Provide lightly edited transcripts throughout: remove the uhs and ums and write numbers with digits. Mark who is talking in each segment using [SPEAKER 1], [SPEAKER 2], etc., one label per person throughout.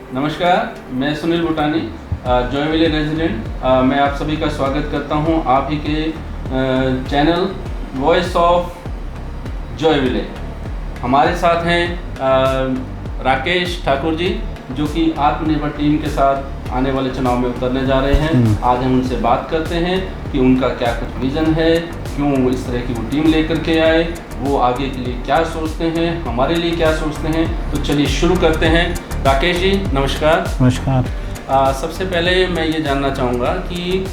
[SPEAKER 1] नमस्कार, मैं सुनील भूटानी, जॉयविले रेजिडेंट। मैं आप सभी का स्वागत करता हूं आप ही के चैनल वॉइस ऑफ जॉयविले। हमारे साथ हैं राकेश ठाकुर जी, जो कि आत्मनिर्भर टीम के साथ आने वाले चुनाव में उतरने जा रहे हैं। आज हम उनसे बात करते हैं कि उनका क्या कुछ विज़न है, क्यों वो इस तरह की वो टीम लेकर के आए, वो आगे के लिए क्या सोचते हैं, हमारे लिए क्या सोचते हैं। तो चलिए शुरू करते हैं। राकेश जी नमस्कार।
[SPEAKER 2] नमस्कार।
[SPEAKER 1] सबसे पहले मैं ये जानना चाहूँगा कि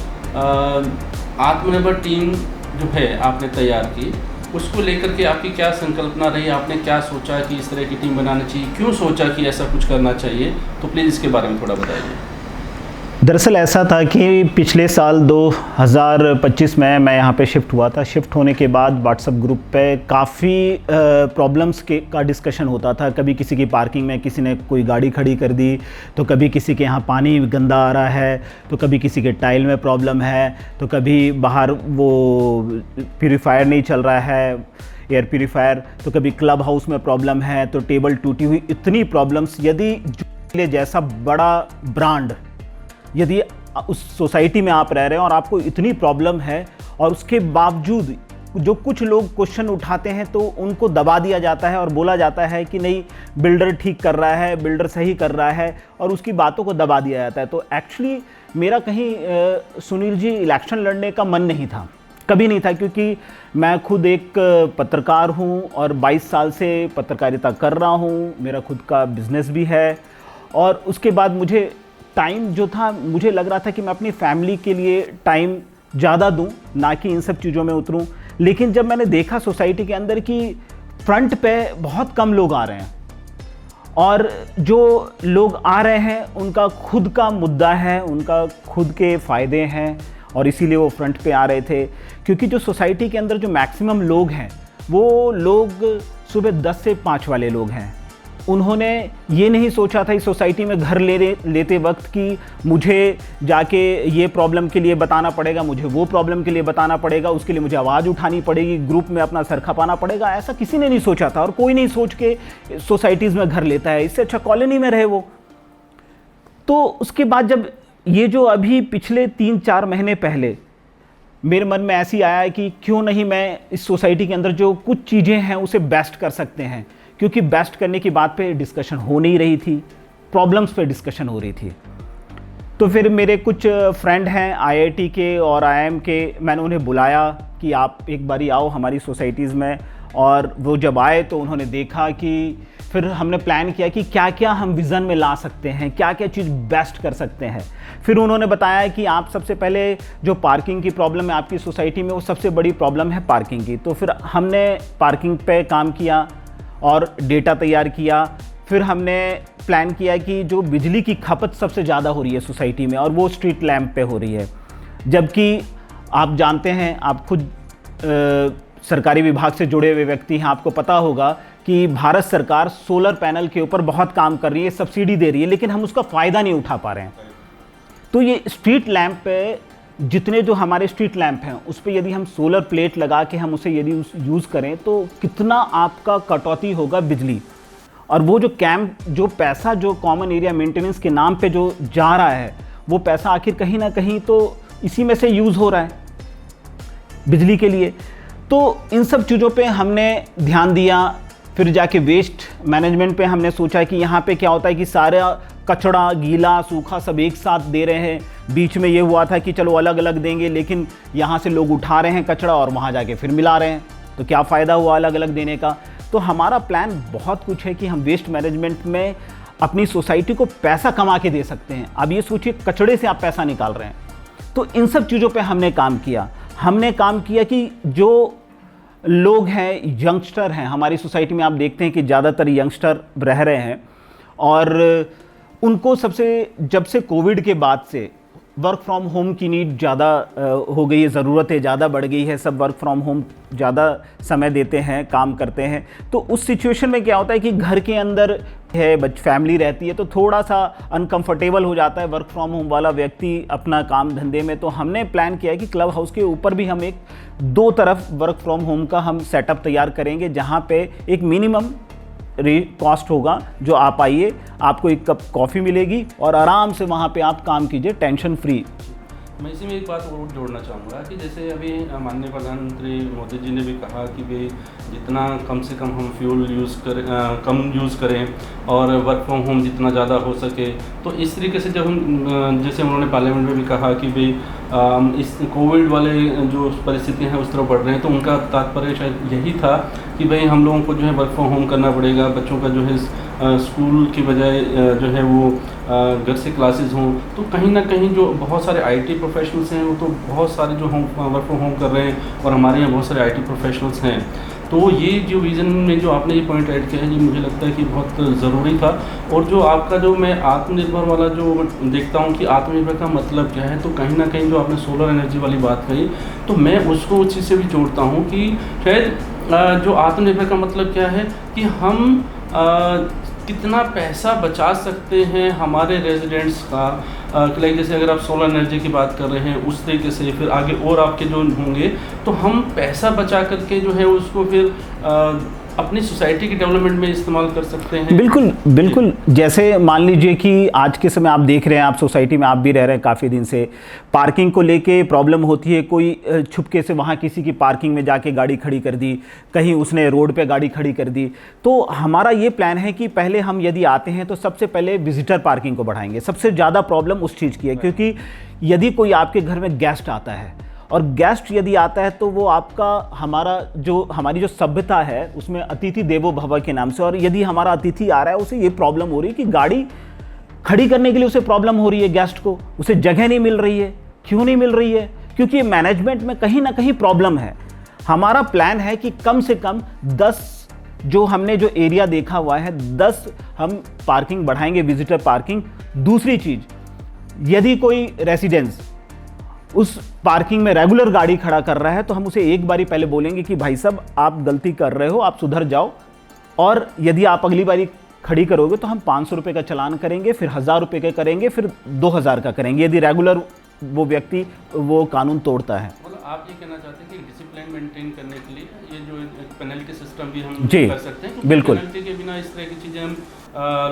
[SPEAKER 1] आत्मनिर्भर टीम जो है आपने तैयार की, उसको लेकर के आपकी क्या संकल्पना रही, आपने क्या सोचा कि इस तरह की टीम बनानी चाहिए, क्यों सोचा कि ऐसा कुछ करना चाहिए, तो प्लीज़ इसके बारे में थोड़ा बताइए।
[SPEAKER 2] दरअसल ऐसा था कि पिछले साल 2025 में मैं यहाँ पे शिफ्ट हुआ था। शिफ्ट होने के बाद व्हाट्सएप ग्रुप पे काफ़ी प्रॉब्लम्स का डिस्कशन होता था। कभी किसी की पार्किंग में किसी ने कोई गाड़ी खड़ी कर दी, तो कभी किसी के यहाँ पानी गंदा आ रहा है, तो कभी किसी के टाइल में प्रॉब्लम है, तो कभी बाहर वो प्यूरीफायर नहीं चल रहा है, एयर प्यूरीफायर, तो कभी क्लब हाउस में प्रॉब्लम है, तो टेबल टूटी हुई। इतनी प्रॉब्लम्स, यदि जैसा बड़ा ब्रांड, यदि उस सोसाइटी में आप रह रहे हैं और आपको इतनी प्रॉब्लम है और उसके बावजूद जो कुछ लोग क्वेश्चन उठाते हैं तो उनको दबा दिया जाता है और बोला जाता है कि नहीं, बिल्डर ठीक कर रहा है, बिल्डर सही कर रहा है, और उसकी बातों को दबा दिया जाता है। तो एक्चुअली मेरा कहीं सुनील जी इलेक्शन लड़ने का मन नहीं था, कभी नहीं था, क्योंकि मैं खुद एक पत्रकार हूँ और 22 साल से पत्रकारिता कर रहा हूँ। मेरा खुद का बिजनेस भी है, और उसके बाद मुझे टाइम जो था, मुझे लग रहा था कि मैं अपनी फैमिली के लिए टाइम ज़्यादा दूं, ना कि इन सब चीज़ों में उतरूं। लेकिन जब मैंने देखा सोसाइटी के अंदर कि फ्रंट पे बहुत कम लोग आ रहे हैं, और जो लोग आ रहे हैं उनका खुद का मुद्दा है, उनका खुद के फ़ायदे हैं, और इसीलिए वो फ्रंट पे आ रहे थे। क्योंकि जो सोसाइटी के अंदर जो मैक्सिमम लोग हैं, वो लोग सुबह 10 से 5 वाले लोग हैं। उन्होंने ये नहीं सोचा था इस सोसाइटी में घर लेते वक्त कि मुझे जाके ये प्रॉब्लम के लिए बताना पड़ेगा, मुझे वो प्रॉब्लम के लिए बताना पड़ेगा, उसके लिए मुझे आवाज़ उठानी पड़ेगी, ग्रुप में अपना सर खपाना पड़ेगा। ऐसा किसी ने नहीं सोचा था, और कोई नहीं सोच के सोसाइटीज़ में घर लेता है। इससे अच्छा कॉलोनी में रहे वो। तो उसके बाद जब ये जो अभी पिछले 3-4 महीने पहले मेरे मन में ऐसी आया कि क्यों नहीं मैं इस सोसाइटी के अंदर जो कुछ चीज़ें हैं उसे बेस्ट कर सकते हैं, क्योंकि बेस्ट करने की बात पे डिस्कशन हो नहीं रही थी, प्रॉब्लम्स पे डिस्कशन हो रही थी। तो फिर मेरे कुछ फ्रेंड हैं आईआईटी के और आईआईएम के, मैंने उन्हें बुलाया कि आप एक बारी आओ हमारी सोसाइटीज़ में। और वो जब आए तो उन्होंने देखा कि फिर हमने प्लान किया कि क्या क्या हम विज़न में ला सकते हैं, क्या क्या चीज़ बेस्ट कर सकते हैं। फिर उन्होंने बताया कि आप सबसे पहले जो पार्किंग की प्रॉब्लम है आपकी सोसाइटी में, वो सबसे बड़ी प्रॉब्लम है पार्किंग की। तो फिर हमने पार्किंग पे काम किया और डेटा तैयार किया। फिर हमने प्लान किया कि जो बिजली की खपत सबसे ज़्यादा हो रही है सोसाइटी में, और वो स्ट्रीट लैंप पे हो रही है। जबकि आप जानते हैं, आप खुद सरकारी विभाग से जुड़े हुए व्यक्ति हैं, आपको पता होगा कि भारत सरकार सोलर पैनल के ऊपर बहुत काम कर रही है, सब्सिडी दे रही है, लेकिन हम उसका फ़ायदा नहीं उठा पा रहे हैं। तो ये स्ट्रीट लैंप पे, जितने जो हमारे स्ट्रीट लैंप हैं उस पर यदि हम सोलर प्लेट लगा के हम उसे यदि यूज़ करें तो कितना आपका कटौती होगा बिजली। और वो जो पैसा जो कॉमन एरिया मेंटेनेंस के नाम पे जो जा रहा है, वो पैसा आखिर कहीं ना कहीं तो इसी में से यूज़ हो रहा है बिजली के लिए। तो इन सब चीज़ों पे हमने ध्यान दिया। फिर जाके वेस्ट मैनेजमेंट पे हमने सोचा कि यहाँ पे क्या होता है कि सारा कचड़ा, गीला, सूखा सब एक साथ दे रहे हैं। बीच में ये हुआ था कि चलो अलग अलग देंगे, लेकिन यहाँ से लोग उठा रहे हैं कचरा और वहाँ जाके फिर मिला रहे हैं, तो क्या फ़ायदा हुआ अलग अलग देने का। तो हमारा प्लान बहुत कुछ है कि हम वेस्ट मैनेजमेंट में अपनी सोसाइटी को पैसा कमा के दे सकते हैं। अब ये सोचिए, कचड़े से आप पैसा निकाल रहे हैं। तो इन सब चीज़ों पर हमने काम किया। हमने काम किया कि जो लोग हैं, यंगस्टर हैं हमारी सोसाइटी में, आप देखते हैं कि ज़्यादातर यंगस्टर रह रहे हैं, और उनको जब से कोविड के बाद से वर्क फ्रॉम होम की नीड ज़्यादा हो गई है, ज़रूरतें ज़्यादा बढ़ गई है, सब वर्क फ्रॉम होम ज़्यादा समय देते हैं, काम करते हैं। तो उस सिचुएशन में क्या होता है कि घर के अंदर है, फैमिली रहती है, तो थोड़ा सा अनकंफर्टेबल हो जाता है वर्क फ्रॉम होम वाला व्यक्ति अपना काम धंधे में। तो हमने प्लान किया कि क्लब हाउस के ऊपर भी हम एक 2 तरफ वर्क फ्रॉम होम का हम सेटअप तैयार करेंगे, जहाँ पे एक मिनिमम कॉस्ट होगा, जो आप आइए, आपको एक कप कॉफ़ी मिलेगी और आराम से वहाँ पे आप काम कीजिए टेंशन फ्री।
[SPEAKER 1] मैं इसी में एक बात और जोड़ना चाहूँगा कि जैसे अभी माननीय प्रधानमंत्री मोदी जी ने भी कहा कि भाई जितना कम से कम हम फ्यूल कम यूज़ करें और वर्क फ्रॉम होम जितना ज़्यादा हो सके, तो इस तरीके से जब हम जैसे उन्होंने पार्लियामेंट में भी कहा कि भाई इस कोविड वाले जो परिस्थितियाँ हैं उस तरफ बढ़ रहे हैं, तो उनका तात्पर्य शायद यही था कि भाई हम लोगों को जो है वर्क फ्रॉम होम करना पड़ेगा, बच्चों का जो है स्कूल की बजाय जो है वो घर से क्लासेस हों। तो कहीं ना कहीं जो बहुत सारे आईटी प्रोफेशनल्स हैं वो तो बहुत सारे जो वर्क फ्रॉम होम कर रहे हैं, और हमारे यहाँ बहुत सारे आईटी प्रोफेशनल्स हैं। तो ये जो विज़न में जो आपने ये पॉइंट ऐड किया है, ये मुझे लगता है कि बहुत ज़रूरी था। और जो आपका जो मैं आत्मनिर्भर वाला जो देखता हूँ कि आत्मनिर्भर का मतलब क्या है, तो कहीं ना कहीं जो आपने सोलर एनर्जी वाली बात कही, तो मैं उसको उस चीज़ से भी जोड़ता हूँ कि शायद जो आत्मनिर्भर का मतलब क्या है कि हम कितना पैसा बचा सकते हैं हमारे रेजिडेंट्स का। लाइक जैसे अगर आप सोलर एनर्जी की बात कर रहे हैं उस तरीके से, फिर आगे और आपके जो होंगे, तो हम पैसा बचा करके जो है उसको फिर अपनी सोसाइटी की डेवलपमेंट में इस्तेमाल कर सकते हैं।
[SPEAKER 2] बिल्कुल बिल्कुल। जैसे मान लीजिए कि आज के समय आप देख रहे हैं, आप सोसाइटी में आप भी रह रहे हैं काफ़ी दिन से, पार्किंग को लेके प्रॉब्लम होती है। कोई छुपके से वहाँ किसी की पार्किंग में जाके गाड़ी खड़ी कर दी, कहीं उसने रोड पे गाड़ी खड़ी कर दी। तो हमारा ये प्लान है कि पहले हम यदि आते हैं तो सबसे पहले विजिटर पार्किंग को बढ़ाएंगे। सबसे ज़्यादा प्रॉब्लम उस चीज़ की है, क्योंकि यदि कोई आपके घर में गेस्ट आता है, और गेस्ट यदि आता है तो वो आपका हमारी जो सभ्यता है उसमें अतिथि देवो भव के नाम से, और यदि हमारा अतिथि आ रहा है उसे ये प्रॉब्लम हो रही है कि गाड़ी खड़ी करने के लिए उसे प्रॉब्लम हो रही है, गेस्ट को उसे जगह नहीं मिल रही है। क्यों नहीं मिल रही है? क्योंकि मैनेजमेंट में कहीं ना कहीं प्रॉब्लम है। हमारा प्लान है कि कम से कम 10 जो हमने जो एरिया देखा हुआ है 10 हम पार्किंग बढ़ाएंगे, विजिटर पार्किंग। दूसरी चीज़, यदि कोई रेसिडेंस उस पार्किंग में रेगुलर गाड़ी खड़ा कर रहा है तो हम उसे एक बारी पहले बोलेंगे कि भाई साहब आप गलती कर रहे हो, आप सुधर जाओ, और यदि आप अगली बारी खड़ी करोगे तो हम 500 रुपये का चालान करेंगे, फिर 1000 रुपये का करेंगे, फिर 2000 का करेंगे, यदि रेगुलर वो व्यक्ति वो कानून तोड़ता है।
[SPEAKER 1] मतलब आप ये कहना चाहते हैं कि डिसिप्लिन मेंटेन करने के लिए ये जो पेनल्टी सिस्टम भी हम
[SPEAKER 2] जी
[SPEAKER 1] कर सकते हैं,
[SPEAKER 2] बिल्कुल।
[SPEAKER 1] पेनल्टी के बिना इस तरह की चीज़ें हम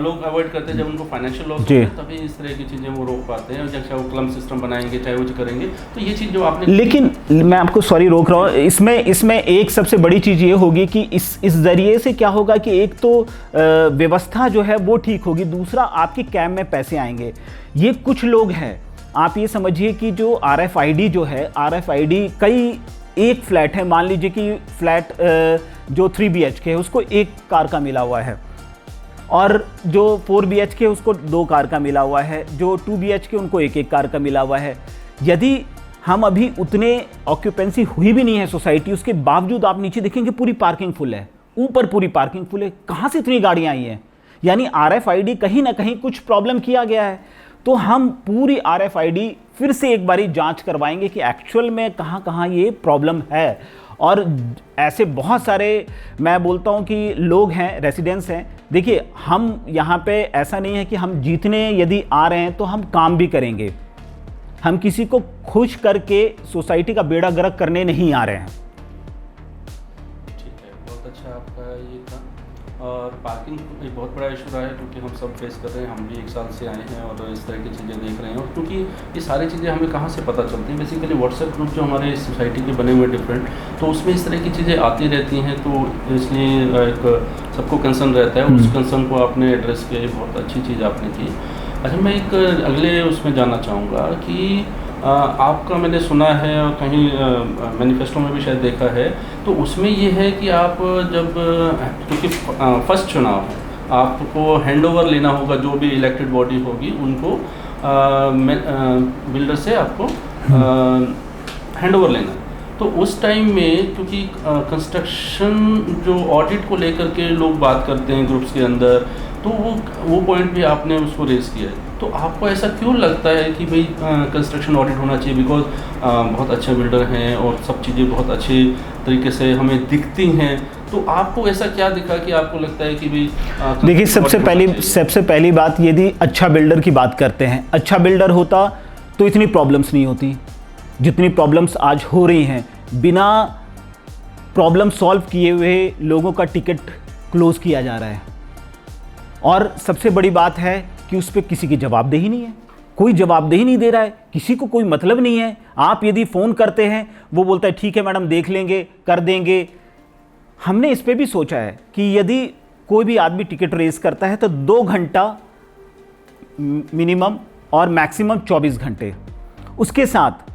[SPEAKER 1] लोग अवॉइड करते हैं। जब उनको फाइनेंशियल लॉस होता है तभी इस तरह की चीज़ें वो रोक पाते हैं। जैसे वो क्लम सिस्टम बनाएंगे, चाहे वो करेंगे, तो ये चीज़ जो आपने,
[SPEAKER 2] लेकिन मैं आपको सॉरी रोक रहा हूँ, इसमें एक सबसे बड़ी चीज़ ये होगी कि इस जरिए से क्या होगा कि एक तो व्यवस्था जो है वो ठीक होगी, दूसरा आपकी कैम में पैसे आएंगे। ये कुछ लोग हैं, आप ये समझिए कि जो RFID जो है, RFID कई एक फ्लैट है, मान लीजिए कि फ्लैट जो 3 BHK है उसको एक कार का मिला हुआ है, और जो 4 BHK उसको 2 कार का मिला हुआ है, जो 2 BHK उनको एक कार का मिला हुआ है। यदि हम अभी उतने ऑक्यूपेंसी हुई भी नहीं है सोसाइटी, उसके बावजूद आप नीचे देखेंगे पूरी पार्किंग फुल है, ऊपर पूरी पार्किंग फुल है। कहाँ से इतनी गाड़ियाँ आई हैं? यानी RFID कहीं ना कहीं कुछ प्रॉब्लम किया गया है। तो हम पूरी RFID फिर से एक बारी जांच करवाएंगे कि एक्चुअल में कहाँ कहाँ ये प्रॉब्लम है। और ऐसे बहुत सारे मैं बोलता हूँ कि लोग हैं, रेसिडेंट्स हैं। देखिए, हम यहाँ पे ऐसा नहीं है कि हम जीतने यदि आ रहे हैं तो हम काम भी करेंगे। हम किसी को खुश करके सोसाइटी का बेड़ा गर्क करने नहीं आ रहे हैं।
[SPEAKER 1] ठीक है, बहुत अच्छा आपका ये था। और पार्किंग एक बहुत बड़ा इशू रहा है, क्योंकि हम सब फेस कर रहे हैं। हम भी 1 साल से आए हैं और इस तरह की चीज़ें देख रहे हैं। और क्योंकि ये सारी चीज़ें हमें कहाँ से पता चलती हैं, बेसिकली व्हाट्सएप ग्रुप जो हमारे सोसाइटी के बने हुए डिफरेंट, तो उसमें इस तरह की चीज़ें आती रहती हैं। तो इसलिए एक सबको कंसर्न रहता है, उस कंसर्न को आपने एड्रेस किया, बहुत अच्छी चीज़ आपने की। अच्छा, मैं एक अगले उसमें जानना चाहूँगा कि आपका मैंने सुना है और कहीं मैनिफेस्टो में भी शायद देखा है, तो उसमें ये है कि आप जब, क्योंकि फर्स्ट चुनाव है, आपको हैंडओवर लेना होगा जो भी इलेक्टेड बॉडी होगी उनको, बिल्डर से आपको हैंडओवर लेना। तो उस टाइम में क्योंकि कंस्ट्रक्शन जो ऑडिट को लेकर के लोग बात करते हैं ग्रुप्स के अंदर, तो वो पॉइंट भी आपने उसको रेस किया है। तो आपको ऐसा क्यों लगता है कि भाई कंस्ट्रक्शन ऑडिट होना चाहिए? बिकॉज बहुत अच्छे बिल्डर हैं और सब चीज़ें बहुत अच्छे तरीके से हमें दिखती हैं, तो आपको ऐसा क्या दिखा कि आपको लगता है कि भाई
[SPEAKER 2] देखिए, सबसे पहली बात, यदि अच्छा बिल्डर की बात करते हैं, अच्छा बिल्डर होता तो इतनी प्रॉब्लम्स नहीं होती जितनी प्रॉब्लम्स आज हो रही हैं। बिना प्रॉब्लम सॉल्व किए हुए लोगों का टिकट क्लोज़ किया जा रहा है। और सबसे बड़ी बात है कि उस पर किसी की जवाबदेही नहीं है, कोई जवाबदेही नहीं दे रहा है, किसी को कोई मतलब नहीं है। आप यदि फ़ोन करते हैं वो बोलता है ठीक है मैडम देख लेंगे कर देंगे। हमने इस पे भी सोचा है कि यदि कोई भी आदमी टिकट रेज करता है तो 2 घंटा मिनिमम और मैक्सिमम 24 घंटे, उसके साथ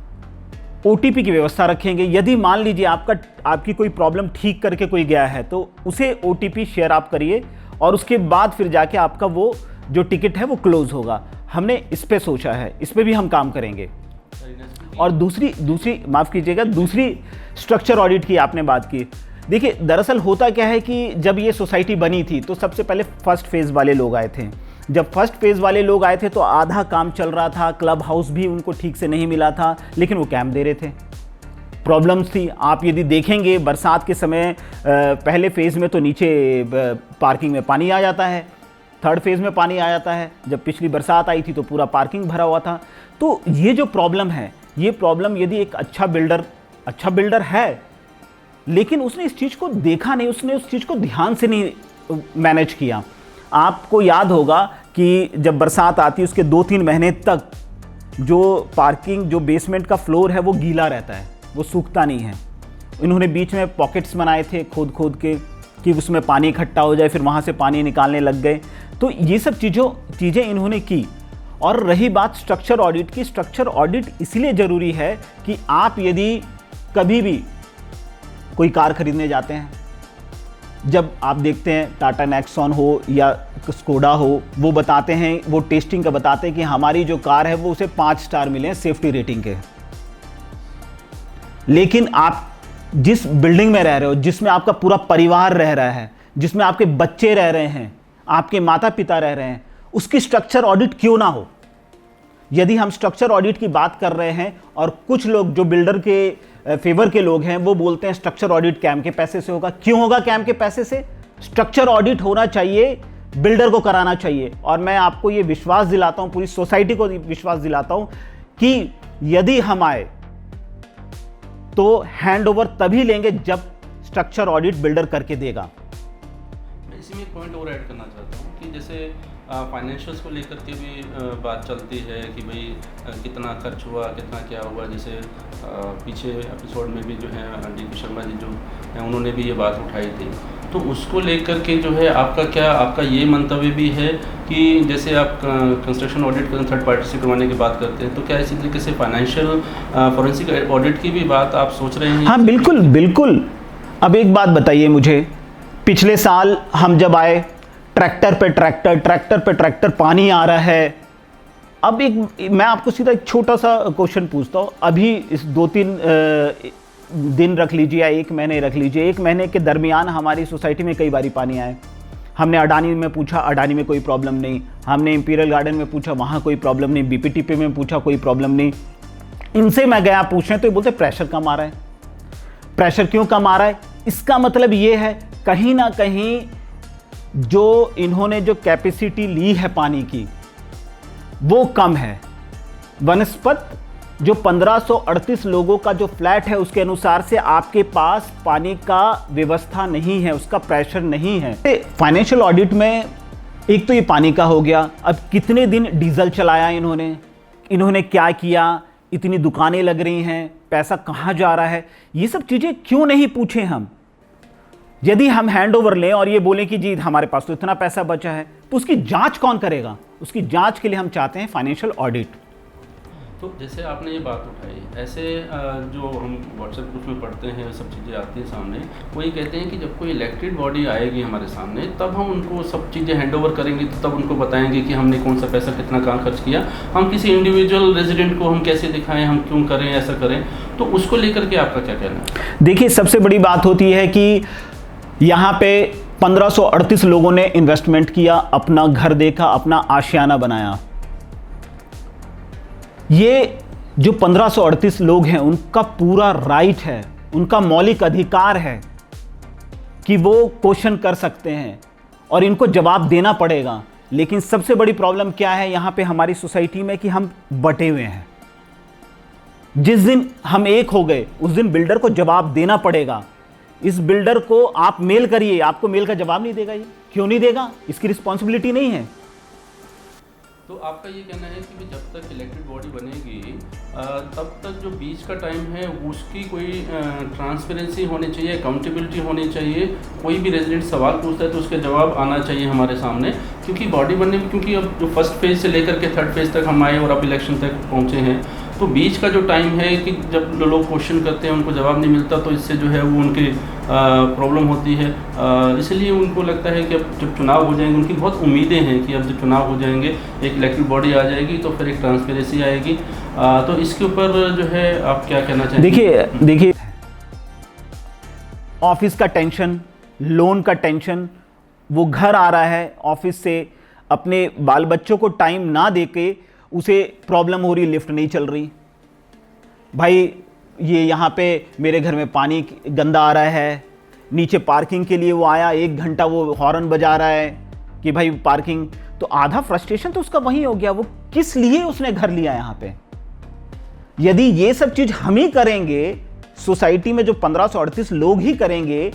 [SPEAKER 2] OTP की व्यवस्था रखेंगे। यदि मान लीजिए आपकी कोई प्रॉब्लम ठीक करके कोई गया है तो उसे OTP शेयर आप करिए और उसके बाद फिर जाके आपका वो जो टिकट है वो क्लोज होगा। हमने इस पे सोचा है, इस पे भी हम काम करेंगे। और दूसरी माफ़ कीजिएगा, दूसरी स्ट्रक्चर ऑडिट की आपने बात की। देखिए दरअसल होता क्या है कि जब ये सोसाइटी बनी थी तो सबसे पहले फर्स्ट फेज़ वाले लोग आए थे। जब फर्स्ट फेज़ वाले लोग आए थे तो आधा काम चल रहा था, क्लब हाउस भी उनको ठीक से नहीं मिला था, लेकिन वो कैंप दे रहे थे। प्रॉब्लम्स थी, आप यदि देखेंगे बरसात के समय पहले फेज़ में तो नीचे पार्किंग में पानी आ जाता है, थर्ड फेज़ में पानी आ जाता है। जब पिछली बरसात आई थी तो पूरा पार्किंग भरा हुआ था। तो ये जो प्रॉब्लम है, ये प्रॉब्लम यदि एक अच्छा बिल्डर है लेकिन उसने इस चीज़ को देखा नहीं, उसने उस चीज़ को ध्यान से नहीं मैनेज किया। आपको याद होगा कि जब बरसात आती है उसके 2-3 महीने तक जो पार्किंग जो बेसमेंट का फ्लोर है वो गीला रहता है, वो सूखता नहीं है। इन्होंने बीच में पॉकेट्स बनाए थे खोद के कि उसमें पानी इकट्ठा हो जाए, फिर वहाँ से पानी निकालने लग गए। तो ये सब चीज़ें इन्होंने की। और रही बात स्ट्रक्चर ऑडिट की, स्ट्रक्चर ऑडिट इसलिए ज़रूरी है कि आप यदि कभी भी कोई कार खरीदने जाते हैं, जब आप देखते हैं टाटा नेक्सॉन हो या स्कोडा हो, वो बताते हैं, वो टेस्टिंग का बताते हैं कि हमारी जो कार है वो उसे 5 स्टार मिले हैं सेफ्टी रेटिंग के। लेकिन आप जिस बिल्डिंग में रह रहे हो, जिसमें आपका पूरा परिवार रह रहा है, जिसमें आपके बच्चे रह रहे हैं, आपके माता पिता रह रहे हैं, उसकी स्ट्रक्चर ऑडिट क्यों ना हो? यदि हम स्ट्रक्चर ऑडिट की बात कर रहे हैं और कुछ लोग जो बिल्डर के फेवर के लोग हैं वो बोलते हैं स्ट्रक्चर ऑडिट कैम के पैसे से होगा। क्यों होगा कैम के पैसे से? स्ट्रक्चर ऑडिट होना चाहिए, बिल्डर को कराना चाहिए। और मैं आपको ये विश्वास दिलाता हूं, पूरी सोसाइटी को विश्वास दिलाता हूं कि यदि हम आए तो हैंडओवर तभी लेंगे जब स्ट्रक्चर ऑडिट बिल्डर करके देगा।
[SPEAKER 1] मैं इसी में एक पॉइंट और ऐड करना चाहता हूँ कि जैसे फाइनेंशियल्स को लेकर के भी बात चलती है कि भाई कितना खर्च हुआ, कितना क्या हुआ। जैसे पीछे एपिसोड में भी जो है DP शर्मा जी जो हैं उन्होंने भी ये बात उठाई थी। तो उसको लेकर के जो है आपका ये मंतव्य भी है कि जैसे आप कंस्ट्रक्शन ऑडिट थर्ड पार्टी से करवाने की बात करते हैं, तो क्या इसी तरीके से फाइनेंशियल फॉरेंसिक ऑडिट की भी बात आप सोच रहे हैं?
[SPEAKER 2] हाँ बिल्कुल। अब एक बात बताइए मुझे, पिछले साल हम जब आए ट्रैक्टर पे ट्रैक्टर पानी आ रहा है। अब मैं आपको सीधा एक छोटा सा क्वेश्चन पूछता हूँ। अभी इस 2-3 दिन रख लीजिए या 1 महीने रख लीजिए, 1 महीने के दरमियान हमारी सोसाइटी में कई बारी पानी आए। हमने अडानी में पूछा, अडानी में कोई प्रॉब्लम नहीं। हमने इंपीरियल गार्डन में पूछा, वहाँ कोई प्रॉब्लम नहीं। BPTP में पूछा, कोई प्रॉब्लम नहीं। इनसे मैं गया पूछने तो ये बोलते प्रेशर कम आ रहा है। प्रेशर क्यों कम आ रहा है? इसका मतलब ये है कहीं ना कहीं जो इन्होंने जो कैपेसिटी ली है पानी की वो कम है। वनस्पत जो 1538 लोगों का जो फ्लैट है उसके अनुसार से आपके पास पानी का व्यवस्था नहीं है, उसका प्रेशर नहीं है। फाइनेंशियल ऑडिट में एक तो ये पानी का हो गया। अब कितने दिन डीजल चलाया इन्होंने क्या किया, इतनी दुकानें लग रही हैं, पैसा कहाँ जा रहा है, ये सब चीज़ें क्यों नहीं पूछें हम? यदि हम हैंडओवर लें और ये बोलें कि जी हमारे पास तो इतना पैसा बचा है, तो उसकी जांच कौन करेगा? उसकी जांच के लिए हम चाहते हैं फाइनेंशियल ऑडिट।
[SPEAKER 1] तो जैसे आपने ये बात उठाई, ऐसे जो हम व्हाट्सएप ग्रुप में पढ़ते हैं सब चीज़ें आती हैं सामने, वो ये कहते हैं कि जब कोई इलेक्टेड बॉडी आएगी हमारे सामने तब हम उनको सब चीज़ें हैंडओवर करेंगे, तो तब उनको बताएंगे कि हमने कौन सा पैसा कितना कहाँ खर्च किया। हम किसी इंडिविजुअल रेजिडेंट को हम कैसे दिखाएं, हम क्यों करें, ऐसा करें, तो उसको लेकर के आपका क्या कहना है?
[SPEAKER 2] देखिए, सबसे बड़ी बात होती है कि यहाँ पे 1538 लोगों ने इन्वेस्टमेंट किया, अपना घर देखा, अपना आशियाना बनाया। ये जो 1538 लोग हैं उनका पूरा राइट है, उनका मौलिक अधिकार है कि वो क्वेश्चन कर सकते हैं और इनको जवाब देना पड़ेगा। लेकिन सबसे बड़ी प्रॉब्लम क्या है यहाँ पे हमारी सोसाइटी में कि हम बटे हुए हैं। जिस दिन हम एक हो गए उस दिन बिल्डर को जवाब देना पड़ेगा। इस बिल्डर को आप मेल करिए, आपको मेल का जवाब नहीं देगा ये। क्यों नहीं देगा? इसकी रिस्पॉन्सिबिलिटी नहीं है।
[SPEAKER 1] तो आपका ये कहना है कि जब तक इलेक्टेड बॉडी बनेगी तब तक जो बीच का टाइम है उसकी कोई ट्रांसपेरेंसी होनी चाहिए, अकाउंटेबिलिटी होनी चाहिए। कोई भी रेजिडेंट सवाल पूछता है तो उसके जवाब आना चाहिए हमारे सामने, क्योंकि बॉडी बनने में, क्योंकि अब जो फर्स्ट फेज़ से लेकर के थर्ड फेज़ तक हम आए और अब इलेक्शन तक पहुँचे हैं, तो बीच का जो टाइम है कि जब लोग क्वेश्चन करते हैं उनको जवाब नहीं मिलता, तो इससे जो है वो उनकी प्रॉब्लम होती है। इसलिए उनको लगता है कि अब जब चुनाव हो जाएंगे, उनकी बहुत उम्मीदें हैं कि अब जब चुनाव हो जाएंगे, एक इलेक्टेड बॉडी आ जाएगी तो फिर एक ट्रांसपेरेंसी आएगी। तो इसके ऊपर जो है आप क्या कहना चाहेंगे?
[SPEAKER 2] देखिए ऑफिस का टेंशन, लोन का टेंशन, वो घर आ रहा है ऑफिस से, अपने बाल बच्चों को टाइम ना देके उसे प्रॉब्लम हो रही, लिफ्ट नहीं चल रही, भाई ये यहाँ पे मेरे घर में पानी गंदा आ रहा है, नीचे पार्किंग के लिए वो आया 1 घंटा वो हॉर्न बजा रहा है कि भाई पार्किंग, तो आधा फ्रस्ट्रेशन तो उसका वही हो गया। वो किस लिए उसने घर लिया यहाँ पे? यदि ये सब चीज हम ही करेंगे, सोसाइटी में जो 1538 लोग ही करेंगे,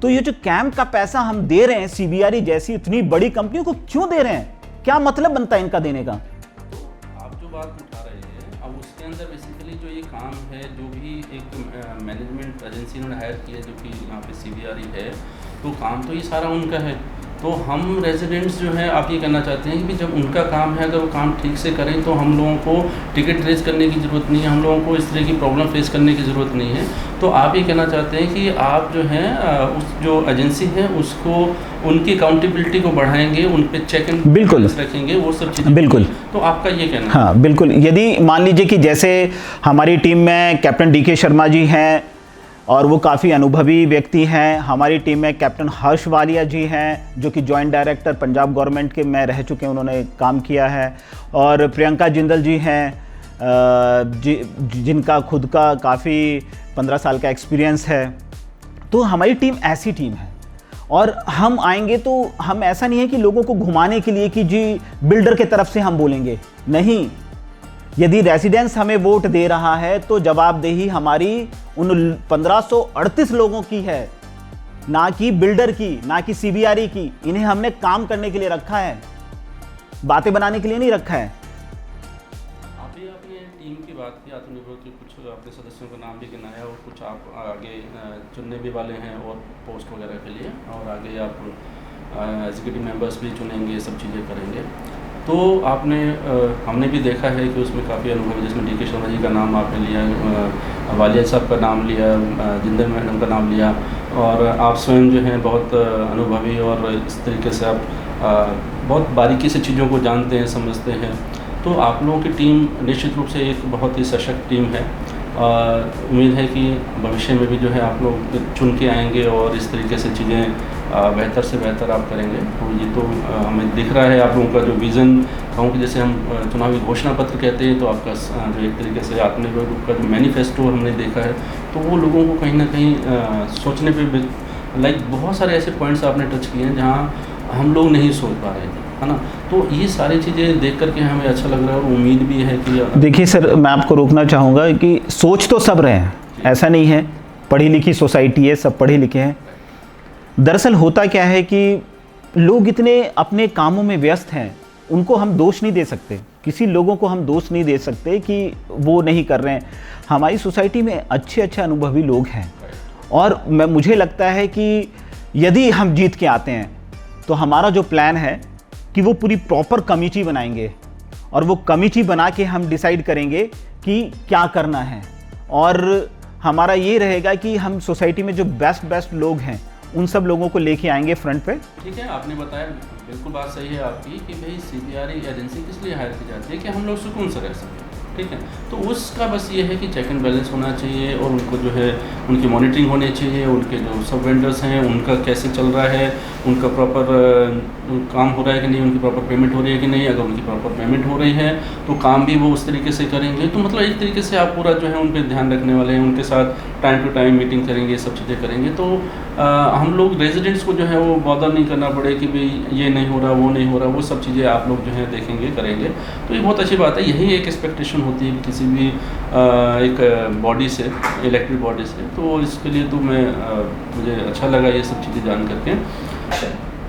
[SPEAKER 2] तो ये जो कैंप का पैसा हम दे रहे हैं सीबीआरई जैसी इतनी बड़ी कंपनियों को क्यों दे रहे हैं? क्या मतलब बनता है इनका देने का?
[SPEAKER 1] बात उठा रहे हैं, अब उसके अंदर बेसिकली जो ये काम है, जो भी एक मैनेजमेंट एजेंसी इन्होंने हायर की है जो कि यहाँ पे सीबीआरई है, तो काम तो ये सारा उनका है। तो हम रेजिडेंट्स जो हैं, आप ये कहना चाहते हैं कि जब उनका काम है, अगर वो काम ठीक से करें तो हम लोगों को टिकट रेज करने की ज़रूरत नहीं है, हम लोगों को इस तरह की प्रॉब्लम फेस करने की ज़रूरत नहीं है। तो आप ये कहना चाहते हैं कि आप जो हैं उस जो एजेंसी है उसको, उनकी अकाउंटेबिलिटी को बढ़ाएंगे, उन पे चेक एंड
[SPEAKER 2] बिल्कुल
[SPEAKER 1] रखेंगे, वो सब चीज़ें।
[SPEAKER 2] बिल्कुल।
[SPEAKER 1] तो आपका ये कहना है?
[SPEAKER 2] हाँ बिल्कुल। यदि मान लीजिए कि जैसे हमारी टीम में कैप्टन डीके शर्मा जी हैं और वो काफ़ी अनुभवी व्यक्ति हैं, हमारी टीम में कैप्टन हर्ष वालिया जी हैं जो कि जॉइंट डायरेक्टर पंजाब गवर्नमेंट के में रह चुके हैं, उन्होंने काम किया है, और प्रियंका जिंदल जी हैं जिनका खुद का काफ़ी 15 साल का एक्सपीरियंस है। तो हमारी टीम ऐसी टीम है, और हम आएंगे तो हम ऐसा नहीं है कि लोगों को घुमाने के लिए कि जी बिल्डर के तरफ से हम बोलेंगे, नहीं। यदि रेजिडेंस हमें वोट दे रहा है तो जवाबदेही हमारी उन 1538 लोगों की है, ना कि बिल्डर की, ना कि सीबीआरई की। इन्हें हमने काम करने के लिए रखा है, बातें बनाने के लिए नहीं रखा है।
[SPEAKER 1] अभी आपने टीम की बात की, आत्मनिर्भर के कुछ अपने सदस्यों का नाम भी गिनाया, और कुछ आप आगे चुनने भी वाले हैं और पोस्ट वगैरह के लिए, और आगे आप एग्जीक्यूटिव मेंबर्स भी चुनेंगे, ये सब चीज़ें करेंगे। तो आपने हमने भी देखा है कि उसमें काफ़ी अनुभव, जिसमें डीके शर्मा जी का नाम आपने लिया, वालिया साहब का नाम लिया, जिंदल मैडम का नाम लिया, और आप स्वयं जो हैं बहुत अनुभवी, और इस तरीके से आप बहुत बारीकी से चीज़ों को जानते हैं, समझते हैं। तो आप लोगों की टीम निश्चित रूप से एक बहुत ही सशक्त टीम है। उम्मीद है कि भविष्य में भी जो है आप लोग चुन के आएंगे और इस तरीके से चीज़ें बेहतर से बेहतर आप करेंगे। तो ये तो हमें दिख रहा है आप लोगों का जो विज़न, कहूँ कि जैसे हम चुनावी घोषणा पत्र कहते हैं, तो आपका जो एक तरीके से आत्मनिर्भर ग्रुप का जो मैनिफेस्टो हमने देखा है, तो वो लोगों को कहीं ना कहीं सोचने पे, लाइक बहुत सारे ऐसे पॉइंट्स आपने टच किए हैं जहाँ हम लोग नहीं सोच पा रहे थे, है ना। तो ये सारी चीज़ें देख करके हमें अच्छा लग रहा है, और उम्मीद भी है कि
[SPEAKER 2] देखिए सर, मैं आपको रोकना चाहूँगा कि सोच तो सब रहे हैं, ऐसा नहीं है, पढ़ी लिखी सोसाइटी है, सब पढ़े लिखे हैं। दरअसल होता क्या है कि लोग इतने अपने कामों में व्यस्त हैं, उनको हम दोष नहीं दे सकते, किसी लोगों को हम दोष नहीं दे सकते कि वो नहीं कर रहे हैं। हमारी सोसाइटी में अच्छे अच्छे अनुभवी लोग हैं, और मुझे लगता है कि यदि हम जीत के आते हैं तो हमारा जो प्लान है कि वो पूरी प्रॉपर कमेटी बनाएंगे, और वो कमेटी बना के हम डिसाइड करेंगे कि क्या करना है। और हमारा ये रहेगा कि हम सोसाइटी में जो बेस्ट लोग हैं उन सब लोगों को लेके आएंगे फ्रंट पे।
[SPEAKER 1] ठीक है, आपने बताया, बिल्कुल बात सही है आपकी कि भाई सीबीआरई एजेंसी किस लिए हायर की जाती है कि हम लोग सुकून से रह सकें। ठीक है, तो उसका बस ये है कि चेक एंड बैलेंस होना चाहिए, और उनको जो है उनकी मॉनिटरिंग होनी चाहिए, उनके जो सब वेंडर्स हैं उनका कैसे चल रहा है, उनका प्रॉपर काम हो रहा है कि नहीं, उनकी प्रॉपर पेमेंट हो रही है कि नहीं। अगर उनकी प्रॉपर पेमेंट हो रही है तो काम भी वो उस तरीके से करेंगे। तो मतलब एक तरीके से आप पूरा जो है उन पर ध्यान रखने वाले हैं, उनके साथ टाइम टू टाइम मीटिंग करेंगे, ये सब चीज़ें करेंगे। तो हम लोग रेजिडेंट्स को जो है वो बॉदर नहीं करना पड़े कि भाई ये नहीं हो रहा, वो नहीं हो रहा, वो सब चीज़ें आप लोग जो है देखेंगे, करेंगे। तो ये बहुत अच्छी बात है, यही एक एक्सपेक्टेशन होती है किसी भी एक बॉडी से, इलेक्टेड बॉडी से। तो इसके लिए तो मुझे अच्छा लगा ये सब चीज़ें जान करके।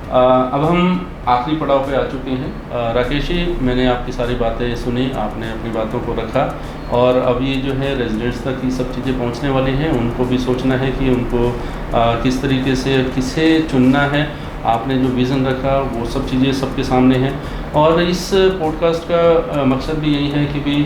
[SPEAKER 1] अब हम आखिरी पड़ाव पे आ चुके हैं। राकेश जी, मैंने आपकी सारी बातें सुनी, आपने अपनी बातों को रखा और अब ये जो है रेजिडेंट्स तक ये सब चीज़ें पहुंचने वाली हैं। उनको भी सोचना है कि उनको किस तरीके से किसे चुनना है। आपने जो विज़न रखा वो सब चीज़ें सबके सामने हैं और इस पॉडकास्ट का मकसद भी यही है कि भी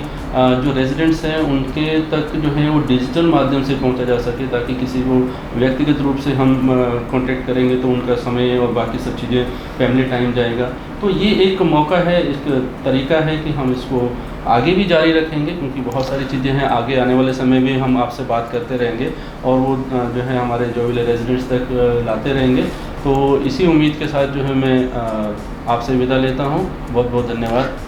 [SPEAKER 1] जो रेजिडेंट्स हैं उनके तक जो है वो डिजिटल माध्यम से पहुंचा जा सके, ताकि किसी को व्यक्तिगत रूप से हम कांटेक्ट करेंगे तो उनका समय और बाकी सब चीज़ें, फैमिली टाइम जाएगा। तो ये एक मौका है, एक तरीका है कि हम इसको आगे भी जारी रखेंगे, क्योंकि बहुत सारी चीज़ें हैं। आगे आने वाले समय में हम आपसे बात करते रहेंगे और वो जो है हमारे जॉयविले रेजिडेंट्स तक लाते रहेंगे। तो इसी उम्मीद के साथ जो है मैं आपसे विदा लेता हूँ। बहुत बहुत धन्यवाद।